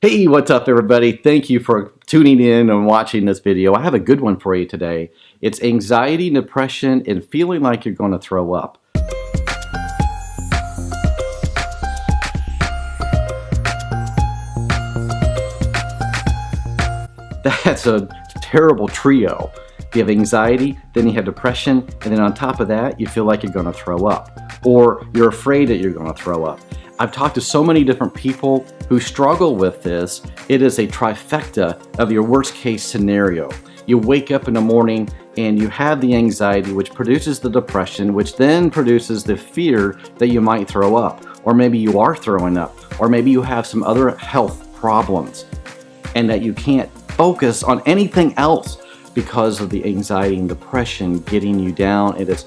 Hey, what's up everybody? Thank you for tuning in and watching this video. I have a good one for you today. It's anxiety, depression, and feeling like you're going to throw up. That's a terrible trio. You have anxiety, then you have depression, and then on top of that, you feel like you're going to throw up. Or you're afraid that you're going to throw up. I've talked to so many different people who struggle with this. It is a trifecta of your worst case scenario. You wake up in the morning and you have the anxiety, which produces the depression, which then produces the fear that you might throw up. Or maybe you are throwing up. Or maybe you have some other health problems and that you can't focus on anything else because of the anxiety and depression getting you down. It is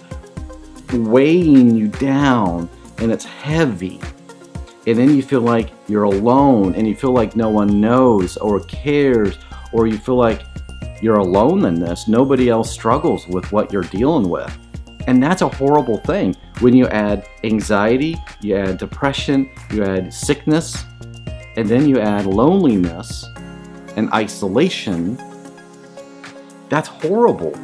weighing you down and it's heavy. And then you feel like you're alone and you feel like no one knows or cares, or you feel like you're alone in this. Nobody else struggles with what you're dealing with. And that's a horrible thing. When you add anxiety, you add depression, you add sickness, and then you add loneliness and isolation. That's horrible.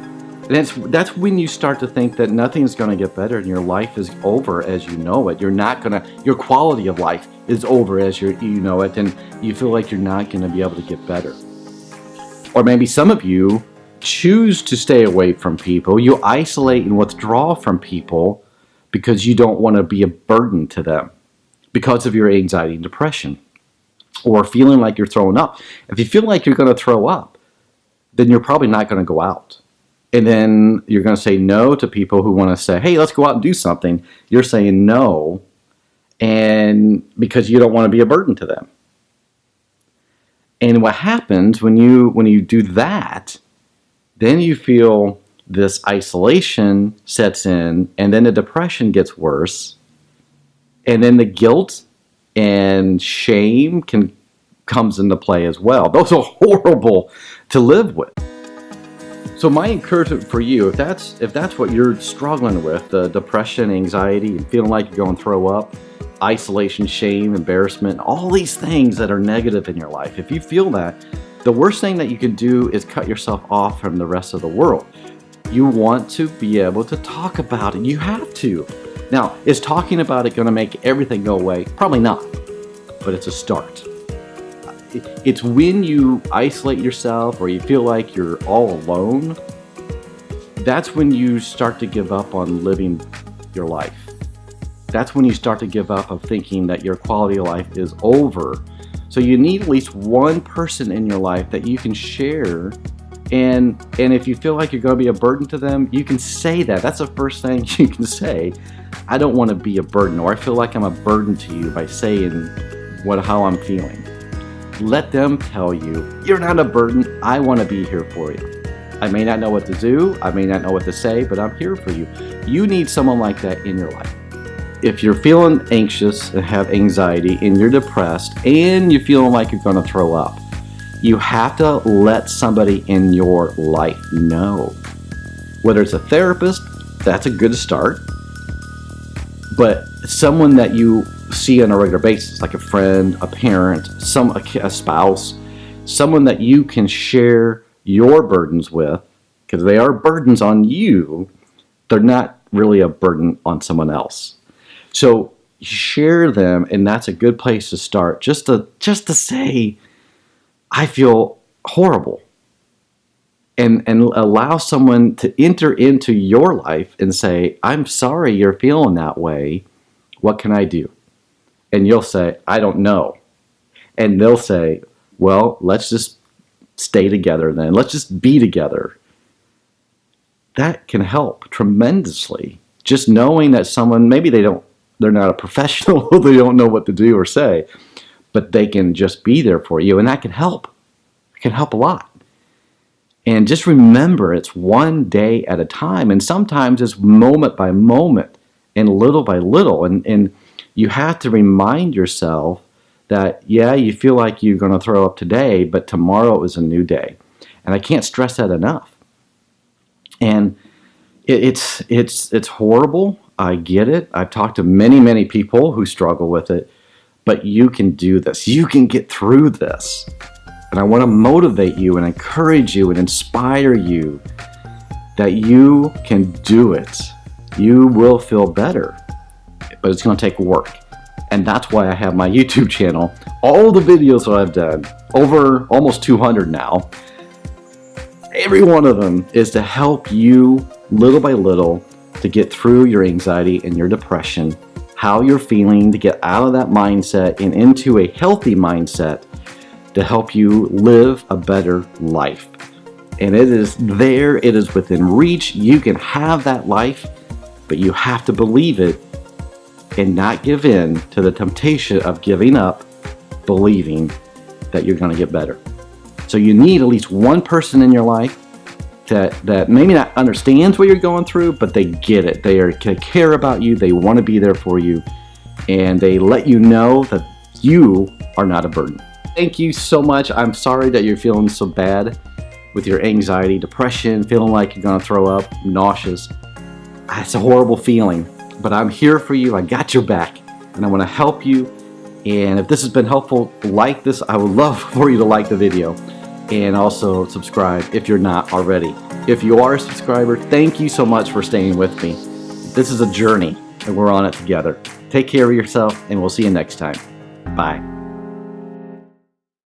And that's when you start to think that nothing's going to get better and your life is over as you know it. Your quality of life is over as you know it, and you feel like you're not going to be able to get better. Or maybe some of you choose to stay away from people. You isolate and withdraw from people because you don't want to be a burden to them because of your anxiety and depression, or feeling like you're throwing up. If you feel like you're going to throw up, then you're probably not going to go out. And then you're going to say no to people who want to say, hey, let's go out and do something. You're saying no, and because you don't want to be a burden to them. And what happens when you do that, then you feel this isolation sets in, and then the depression gets worse, and then the guilt and shame comes into play as well. Those are horrible to live with. So my encouragement for you, if that's what you're struggling with, the depression, anxiety, and feeling like you're going to throw up, isolation, shame, embarrassment, all these things that are negative in your life, if you feel that, the worst thing that you can do is cut yourself off from the rest of the world. You want to be able to talk about it. You have to. Now, is talking about it going to make everything go away? Probably not, but it's a start. It's when you isolate yourself or you feel like you're all alone, that's when you start to give up on living your life. That's when you start to give up of thinking that your quality of life is over. So you need at least one person in your life that you can share, and if you feel like you're going to be a burden to them, you can say that. That's the first thing you can say. I don't want to be a burden, or I feel like I'm a burden to you, by saying how I'm feeling. Let them tell you, you're not a burden. I want to be here for you. I may not know what to do. I may not know what to say, but I'm here for you. You need someone like that in your life. If you're feeling anxious and have anxiety and you're depressed and you're feeling like you're going to throw up, you have to let somebody in your life know. Whether it's a therapist, that's a good start. But someone that you see on a regular basis, like a friend, a parent, a spouse, someone that you can share your burdens with, because they are burdens on you. They're not really a burden on someone else. So share them, and that's a good place to start. Just to say, I feel horrible, and allow someone to enter into your life and say, I'm sorry you're feeling that way. What can I do? And you'll say, I don't know. And they'll say, well, let's just stay together then. Let's just be together. That can help tremendously. Just knowing that someone, maybe they're not a professional, they don't know what to do or say, but they can just be there for you, and that can help. It can help a lot. And just remember, it's one day at a time, and sometimes it's moment by moment and little by little, and you have to remind yourself that, yeah, you feel like you're going to throw up today, but tomorrow is a new day. And I can't stress that enough. And it's horrible. I get it. I've talked to many people who struggle with it. but you can do this. You can get through this. And I want to motivate you and encourage you and inspire you that you can do it. You will feel better, but it's going to take work. And that's why I have my YouTube channel. All the videos that I've done, over almost 200 now, every one of them is to help you little by little to get through your anxiety and your depression, how you're feeling, to get out of that mindset and into a healthy mindset to help you live a better life. And it is there, it is within reach. You can have that life, but you have to believe it and not give in to the temptation of giving up, believing that you're going to get better. So you need at least one person in your life that maybe not understands what you're going through, but they get it. They care about you. They want to be there for you. And they let you know that you are not a burden. Thank you so much. I'm sorry that you're feeling so bad with your anxiety, depression, feeling like you're going to throw up, nauseous. It's a horrible feeling, but I'm here for you. I got your back, and I want to help you. And if this has been helpful, like this. I would love for you to like the video and also subscribe if you're not already. If you are a subscriber, thank you so much for staying with me. This is a journey, and we're on it together. Take care of yourself, and we'll see you next time. Bye.